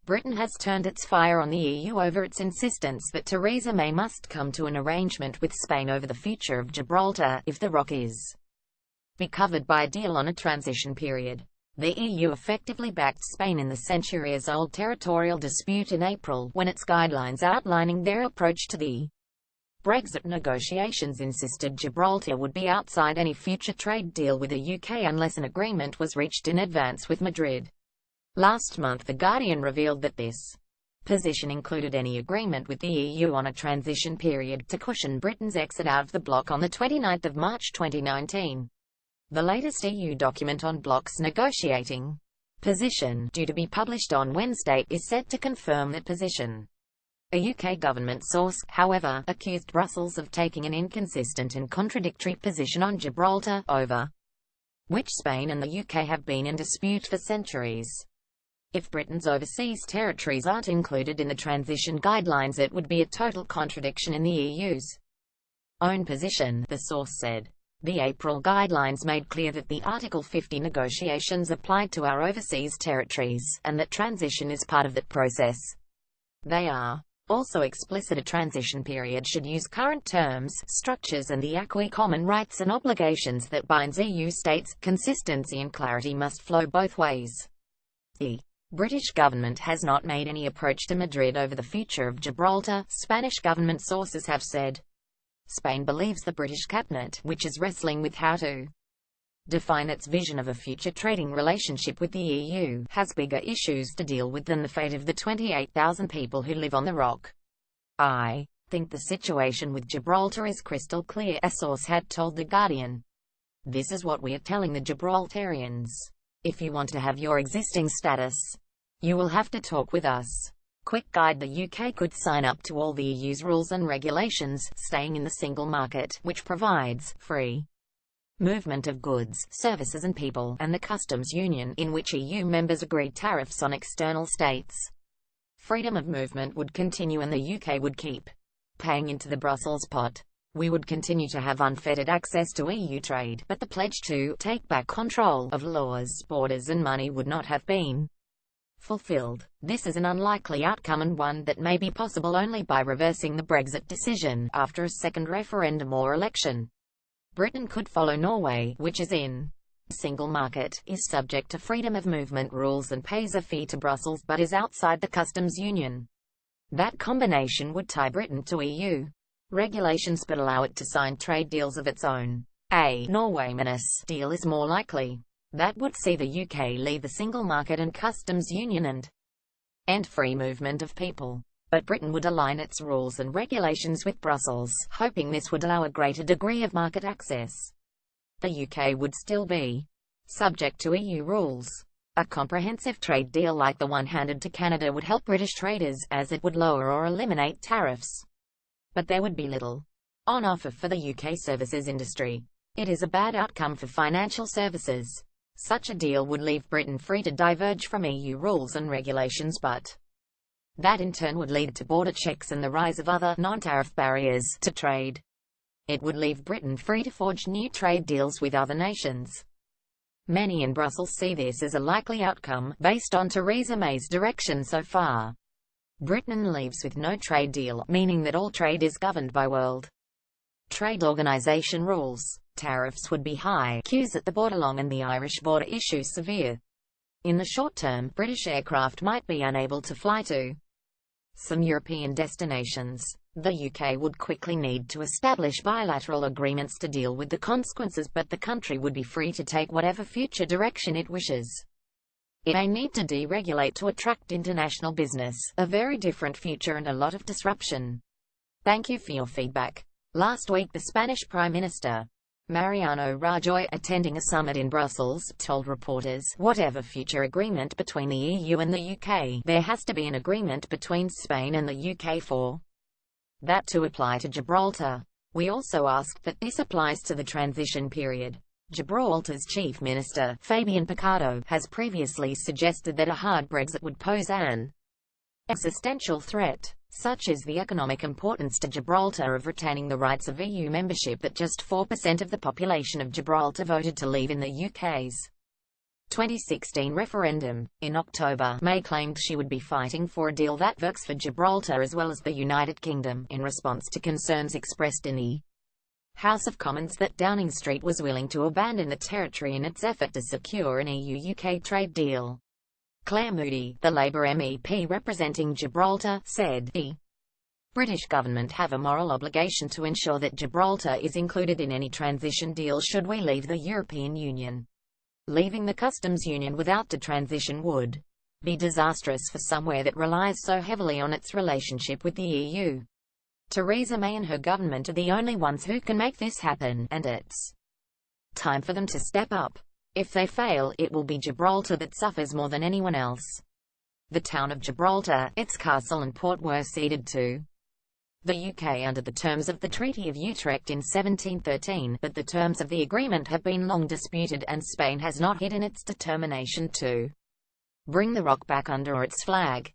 Britain has turned its fire on the EU over its insistence that Theresa May must come to an arrangement with Spain over the future of Gibraltar, if the rock is be covered by a deal on a transition period. The EU effectively backed Spain in the centuries-old territorial dispute in April, when its guidelines outlining their approach to the Brexit negotiations insisted Gibraltar would be outside any future trade deal with the UK unless an agreement was reached in advance with Madrid. Last month The Guardian revealed that this position included any agreement with the EU on a transition period to cushion Britain's exit out of the bloc on 29 March 2019. The latest EU document on bloc's negotiating position, due to be published on Wednesday, is set to confirm that position. A UK government source, however, accused Brussels of taking an inconsistent and contradictory position on Gibraltar, over which Spain and the UK have been in dispute for centuries. If Britain's overseas territories aren't included in the transition guidelines, it would be a total contradiction in the EU's own position, the source said. The April guidelines made clear that the Article 50 negotiations applied to our overseas territories, and that transition is part of that process. They are also explicit a transition period should use current terms, structures and the acquis common rights and obligations that binds EU states. Consistency and clarity must flow both ways. The British government has not made any approach to Madrid over the future of Gibraltar, Spanish government sources have said. Spain believes the British cabinet, which is wrestling with how to define its vision of a future trading relationship with the EU, has bigger issues to deal with than the fate of the 28,000 people who live on the rock. I think the situation with Gibraltar is crystal clear, a source had told The Guardian. This is what we are telling the Gibraltarians. If you want to have your existing status, you will have to talk with us. Quick guide: the UK could sign up to all the EU's rules and regulations, staying in the single market, which provides free movement of goods, services and people, and the customs union, in which EU members agreed tariffs on external states. Freedom of movement would continue and the UK would keep paying into the Brussels pot. We would continue to have unfettered access to EU trade, but the pledge to take back control of laws, borders and money would not have been fulfilled. This is an unlikely outcome, and one that may be possible only by reversing the Brexit decision, after a second referendum or election. Britain could follow Norway, which is in single market, is subject to freedom of movement rules and pays a fee to Brussels, but is outside the customs union. That combination would tie Britain to EU regulations but allow it to sign trade deals of its own. A Norway-Menace deal is more likely. That would see the UK leave the single market and customs union and end free movement of people. But Britain would align its rules and regulations with Brussels, hoping this would allow a greater degree of market access. The UK would still be subject to EU rules. A comprehensive trade deal like the one handed to Canada would help British traders, as it would lower or eliminate tariffs. But there would be little on offer for the UK services industry. It is a bad outcome for financial services. Such a deal would leave Britain free to diverge from EU rules and regulations, but that in turn would lead to border checks and the rise of other non-tariff barriers to trade. It would leave Britain free to forge new trade deals with other nations. Many in Brussels see this as a likely outcome, based on Theresa May's direction so far. Britain leaves with no trade deal, meaning that all trade is governed by World Trade Organization rules. Tariffs would be high, queues at the border long, and the Irish border issue severe. In the short term, British aircraft might be unable to fly to some European destinations. The UK would quickly need to establish bilateral agreements to deal with the consequences, but the country would be free to take whatever future direction it wishes. It may need to deregulate to attract international business, a very different future and a lot of disruption. Thank you for your feedback. Last week the Spanish Prime Minister, Mariano Rajoy, attending a summit in Brussels, told reporters, whatever future agreement between the EU and the UK, there has to be an agreement between Spain and the UK for that to apply to Gibraltar. We also asked that this applies to the transition period. Gibraltar's Chief Minister, Fabian Picardo, has previously suggested that a hard Brexit would pose an existential threat. Such is the economic importance to Gibraltar of retaining the rights of EU membership that just 4% of the population of Gibraltar voted to leave in the UK's 2016 referendum. In October, May claimed she would be fighting for a deal that works for Gibraltar as well as the United Kingdom, in response to concerns expressed in the House of Commons that Downing Street was willing to abandon the territory in its effort to secure an EU-UK trade deal. Claire Moody, the Labour MEP representing Gibraltar, said, "The British government have a moral obligation to ensure that Gibraltar is included in any transition deal should we leave the European Union. Leaving the customs union without the transition would be disastrous for somewhere that relies so heavily on its relationship with the EU. Theresa May and her government are the only ones who can make this happen, and it's time for them to step up. If they fail, it will be Gibraltar that suffers more than anyone else." The town of Gibraltar, its castle and port were ceded to the UK under the terms of the Treaty of Utrecht in 1713, but the terms of the agreement have been long disputed and Spain has not hidden its determination to bring the rock back under its flag.